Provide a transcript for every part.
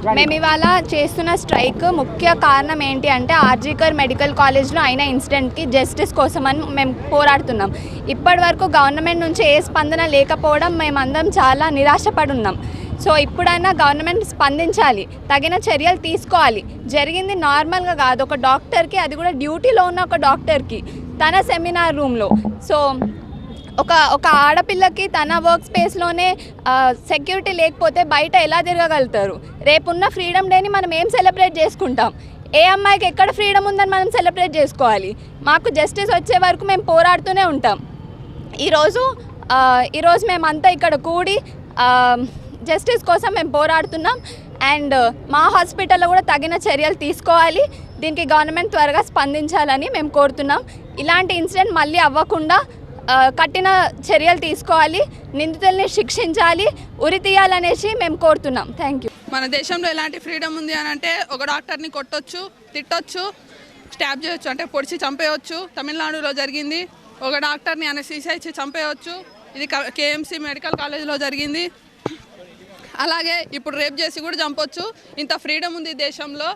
మేము ఇవాళ చేస్తున్న స్ట్రైక్ ముఖ్య కారణం ఏంటి అంటే ఆర్జీకర్ మెడికల్ కాలేజ్లో అయిన ఇన్సిడెంట్కి జస్టిస్ కోసం అని మేము పోరాడుతున్నాం. ఇప్పటి వరకు గవర్నమెంట్ నుంచి ఏ స్పందన లేకపోవడం మేమందరం చాలా నిరాశపడి ఉన్నాం. సో ఇప్పుడైనా గవర్నమెంట్ స్పందించాలి, తగిన చర్యలు తీసుకోవాలి. జరిగింది నార్మల్గా కాదు, ఒక డాక్టర్కి, అది కూడా డ్యూటీలో ఉన్న ఒక డాక్టర్కి తన సెమినార్ రూమ్లో. సో ఒక ఆడపిల్లకి తన వర్క్ స్పేస్లోనే సెక్యూరిటీ లేకపోతే బయట ఎలా తిరగగలుగుతారు? రేపున్న ఫ్రీడమ్ డేని మనం ఏం సెలబ్రేట్ చేసుకుంటాం? ఏ అమ్మాయికి ఎక్కడ ఫ్రీడమ్ ఉందని మనం సెలబ్రేట్ చేసుకోవాలి? మాకు జస్టిస్ వచ్చే వరకు మేము పోరాడుతూనే ఉంటాం. ఈరోజు మేమంతా ఇక్కడ కూడి జస్టిస్ కోసం మేము పోరాడుతున్నాం. అండ్ మా హాస్పిటల్లో కూడా తగిన చర్యలు తీసుకోవాలి. దీనికి గవర్నమెంట్ త్వరగా స్పందించాలని మేము కోరుతున్నాం. ఇలాంటి ఇన్సిడెంట్ మళ్ళీ అవ్వకుండా కఠిన చర్యలు తీసుకోవాలి, నిందితుల్ని శిక్షించాలి, ఉరి తీయాలనేసి మేము కోరుతున్నాం. Thank you. మన దేశంలో ఎలాంటి ఫ్రీడమ్ ఉంది అని అంటే ఒక డాక్టర్ని కొట్టొచ్చు, తిట్టొచ్చు, స్టాబ్ చేయొచ్చు, అంటే పొడిచి చంపేయచ్చు. తమిళనాడులో జరిగింది. ఒక డాక్టర్ని అనస్థీసియా ఇచ్చి చంపేయచ్చు. ఇది కేఎంసీ మెడికల్ కాలేజ్లో జరిగింది. అలాగే ఇప్పుడు రేప్ చేసి కూడా చంపొచ్చు. ఇంత ఫ్రీడమ్ ఉంది దేశంలో.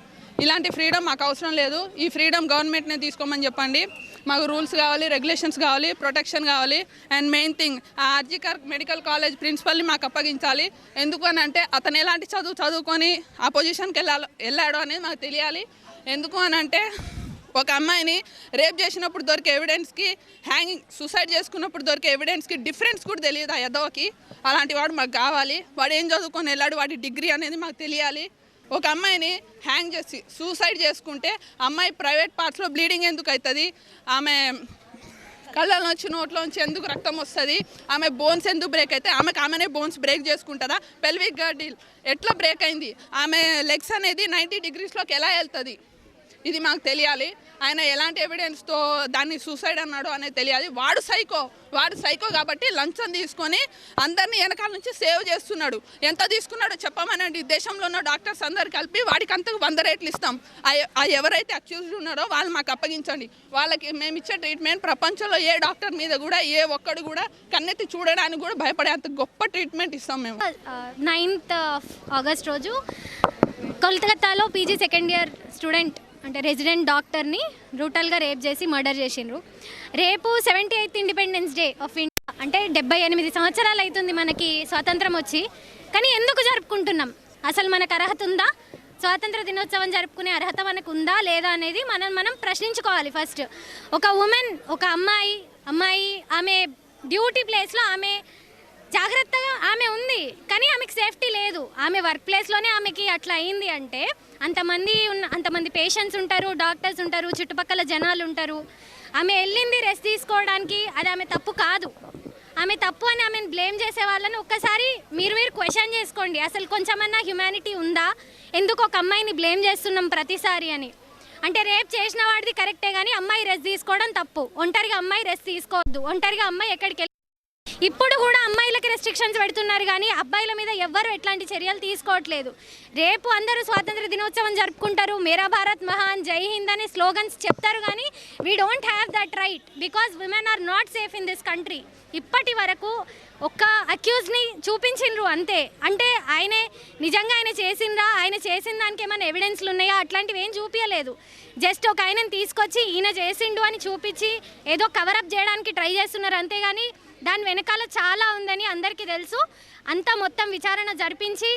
ఇలాంటి ఫ్రీడమ్ మాకు అవసరం లేదు. ఈ ఫ్రీడమ్ గవర్నమెంట్నే తీసుకోమని చెప్పండి. మాకు రూల్స్ కావాలి, రెగ్యులేషన్స్ కావాలి, ప్రొటెక్షన్ కావాలి. అండ్ మెయిన్ థింగ్, ఆ ఆర్జీకర్ మెడికల్ కాలేజ్ ప్రిన్సిపల్ని మాకు అప్పగించాలి. ఎందుకు అని అంటే అతను ఎలాంటి చదువుకొని ఆ పొజిషన్కి వెళ్ళాడో అనేది మాకు తెలియాలి. ఎందుకు అని అంటే ఒక అమ్మాయిని రేప్ చేసినప్పుడు దొరికే ఎవిడెన్స్కి, సూసైడ్ చేసుకున్నప్పుడు దొరికే ఎవిడెన్స్కి డిఫరెన్స్ కూడా తెలియదు ఆ యదవకి. అలాంటి వాడు మాకు కావాలి. వాడు ఏం చదువుకొని వెళ్ళాడు, వాడి డిగ్రీ అనేది మాకు తెలియాలి. ఒక అమ్మాయిని హ్యాంగ్ చేసి సూసైడ్ చేసుకుంటే అమ్మాయి ప్రైవేట్ పార్ట్స్లో బ్లీడింగ్ ఎందుకు అవుతుంది? ఆమె కళ్ళలోంచి నోట్లోంచి ఎందుకు రక్తం వస్తుంది? ఆమె బోన్స్ ఎందుకు బ్రేక్ అయితే ఆమెనే బోన్స్ బ్రేక్ చేసుకుంటుందా? పెల్విక్ గర్డిల్ ఎట్లా బ్రేక్ అయింది? ఆమె లెగ్స్ అనేది 90 డిగ్రీస్లోకి ఎలా వెళ్తుంది? ఇది మాకు తెలియాలి. ఆయన ఎలాంటి ఎవిడెన్స్తో దాన్ని సూసైడ్ అన్నాడో అనేది తెలియాలి. వాడు సైకో కాబట్టి లంచం తీసుకొని అందరినీ వెనకాల నుంచి సేవ్ చేస్తున్నాడు. ఎంత తీసుకున్నాడో చెప్పమనండి. దేశంలో ఉన్న డాక్టర్స్ అందరు కలిపి వాడికి అంతకు 100 రేట్లు ఇస్తాం. ఎవరైతే అక్యూజ్డ్ ఉన్నారో వాళ్ళు మాకు అప్పగించండి. వాళ్ళకి మేము ఇచ్చే ట్రీట్మెంట్ ప్రపంచంలో ఏ డాక్టర్ మీద కూడా ఏ ఒక్కడు కూడా కన్నెత్తి చూడడానికి కూడా భయపడే అంత గొప్ప ట్రీట్మెంట్ ఇస్తాం మేము. 9th ఆగస్ట్ రోజు కోల్కతాలో పీజీ సెకండ్ ఇయర్ స్టూడెంట్ అంటే రెసిడెంట్ డాక్టర్ని బ్రూటల్గా రేప్ చేసి మర్డర్ చేసిండ్రు. రేపు 78th independence day of India, అంటే 78 సంవత్సరాలు అవుతుంది మనకి స్వాతంత్రం వచ్చి. కానీ ఎందుకు జరుపుకుంటున్నాం? అసలు మనకు అర్హత ఉందా? స్వాతంత్ర దినోత్సవం జరుపుకునే అర్హత మనకు ఉందా లేదా అనేది మనం ప్రశ్నించుకోవాలి. ఫస్ట్ ఒక ఉమెన్, ఒక అమ్మాయి ఆమె డ్యూటీ ప్లేస్లో ఆమె జాగ్రత్తగా ఆమె ఉంది, కానీ ఆమెకి సేఫ్టీ లేదు. ఆమె వర్క్ ప్లేస్లోనే ఆమెకి అట్లా అయింది అంటే అంతమంది పేషెంట్స్ ఉంటారు, డాక్టర్స్ ఉంటారు, చుట్టుపక్కల జనాలు ఉంటారు. ఆమె వెళ్ళింది రెస్ట్ తీసుకోవడానికి, అది ఆమె తప్పు కాదు. ఆమె తప్పు అని ఆమెను బ్లేమ్ చేసే వాళ్ళని ఒక్కసారి మీరు క్వశ్చన్ చేసుకోండి. అసలు కొంచెమన్నా హ్యుమానిటీ ఉందా? ఎందుకు ఒక అమ్మాయిని బ్లేమ్ చేస్తున్నాం ప్రతిసారి అని? అంటే రేప్ చేసిన వాడిది కరెక్టే, కానీ అమ్మాయి రెస్ట్ తీసుకోవడం తప్పు. ఒంటరిగా అమ్మాయి రెస్ట్ తీసుకోవద్దు. ఒంటరిగా అమ్మాయి ఎక్కడికి ఇప్పుడు కూడా అమ్మాయిలకి రెస్ట్రిక్షన్స్ పెడుతున్నారు, కానీ అబ్బాయిల మీద ఎవ్వరు ఎట్లాంటి చర్యలు తీసుకోవట్లేదు. రేపు అందరూ స్వాతంత్ర దినోత్సవం జరుపుకుంటారు, మేరా భారత్ మహాన్, జై హింద్ అనే స్లోగన్స్ చెప్తారు, కానీ we don't have that right because women are not safe in this country. ఇప్పటి వరకు ఒక్క అక్యూజ్ని చూపించిండ్రు అంతే. అంటే నిజంగా ఆయన చేసిండ్రా, ఆయన చేసిన దానికి ఏమైనా ఎవిడెన్స్లు ఉన్నాయా? అట్లాంటివి ఏం చూపించలేదు. జస్ట్ ఒక ఆయనని తీసుకొచ్చి ఈయన చేసిండు అని చూపించి ఏదో కవరప్ చేయడానికి ట్రై చేస్తున్నారు అంతేగాని దాని వెనకాల చాలా ఉందని అందరికీ తెలుసు. అంతా మొత్తం విచారణ జరిపించి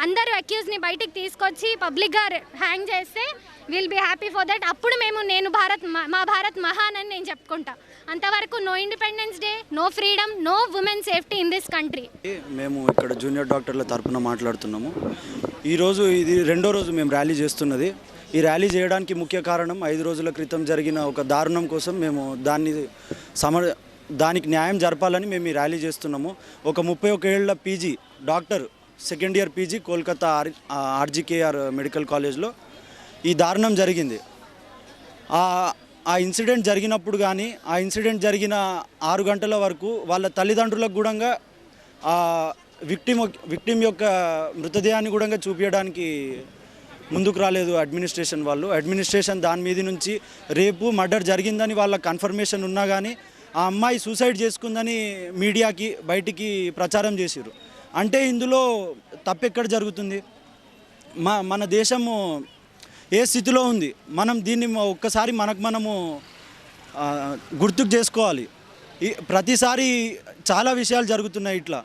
అందరూ అక్యూజ్ని బయటికి తీసుకొచ్చి పబ్లిక్గా హ్యాంగ్ చేస్తే will be happy for that. అప్పుడు మా భారత్ మహాన్ అని నేను చెప్పుకుంటా. అంతవరకు no independence day, no freedom, no women safety in this country. మేము ఇక్కడ జూనియర్ డాక్టర్ల తరపున మాట్లాడుతున్నాము. ఈరోజు ఇది 2వ రోజు మేము ర్యాలీ చేస్తున్నది. ఈ ర్యాలీ చేయడానికి ముఖ్య కారణం 5 రోజుల క్రితం జరిగిన ఒక దారుణం కోసం మేము దానికి న్యాయం జరపాలని మేము ఈ ర్యాలీ చేస్తున్నాము. ఒక 31 ఏళ్ల PG doctor, second year PG, Kolkata RGKR medical కాలేజ్లో ఈ దారుణం జరిగింది. ఆ ఇన్సిడెంట్ జరిగినప్పుడు కానీ ఆ ఇన్సిడెంట్ జరిగిన 6 గంటల వరకు వాళ్ళ తల్లిదండ్రులకు కూడా విక్టిమ్ యొక్క మృతదేహాన్ని కూడా చూపించడానికి ముందుకు రాలేదు అడ్మినిస్ట్రేషన్ వాళ్ళు. అడ్మినిస్ట్రేషన్ దాని మీద నుంచి రేపు మర్డర్ జరిగిందని వాళ్ళ కన్ఫర్మేషన్ ఉన్నా కానీ ఆ అమ్మాయి సూసైడ్ చేసుకుందని మీడియాకి బయటికి ప్రచారం చేశారు. అంటే ఇందులో తప్పెక్కడ జరుగుతుంది? మన దేశము ఏ స్థితిలో ఉంది, మనం దీన్ని ఒక్కసారి మనము గుర్తుకు చేసుకోవాలి. ప్రతిసారి చాలా విషయాలు జరుగుతున్నాయి ఇట్లా,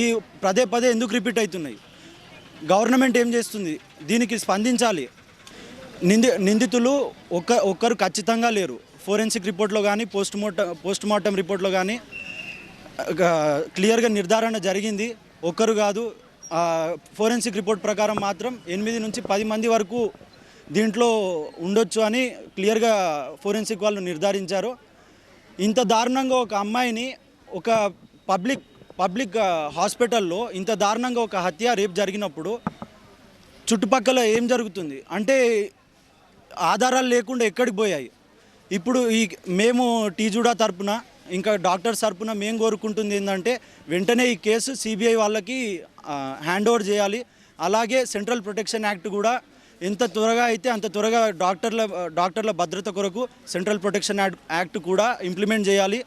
ఈ పదే పదే ఎందుకు రిపీట్ అవుతున్నాయి? గవర్నమెంట్ ఏం చేస్తుంది? దీనికి స్పందించాలి. నిందితులు ఒక్కరు ఖచ్చితంగా లేరు. ఫోరెన్సిక్ రిపోర్ట్లో కానీ పోస్ట్ మార్టం రిపోర్ట్లో కానీ క్లియర్గా నిర్ధారణ జరిగింది. ఒక్కరు కాదు, ఫోరెన్సిక్ రిపోర్ట్ ప్రకారం మాత్రం 8 నుంచి 10 మంది వరకు దీంట్లో ఉండొచ్చు అని క్లియర్గా ఫోరెన్సిక్ వాళ్ళు నిర్ధారించారు. ఇంత దారుణంగా ఒక అమ్మాయిని ఒక పబ్లిక్ హాస్పిటల్లో ఇంత దారుణంగా ఒక హత్య రేప్ జరిగినప్పుడు చుట్టుపక్కల ఏం జరుగుతుంది అంటే ఆధారాలు లేకుండా ఎక్కడికి పోయాయి? ఇప్పుడు మేము టీజూడా తరపున ఇంకా డాక్టర్స్ తరపున మేము కోరుకుంటుంది ఏంటంటే వెంటనే ఈ కేసు సిబిఐ వాళ్ళకి హ్యాండ్ ఓవర్ చేయాలి. అలాగే సెంట్రల్ ప్రొటెక్షన్ యాక్ట్ కూడా ఎంత త్వరగా అయితే అంత త్వరగా డాక్టర్ల భద్రత కొరకు సెంట్రల్ ప్రొటెక్షన్ యాక్ట్ కూడా ఇంప్లిమెంట్ చేయాలి.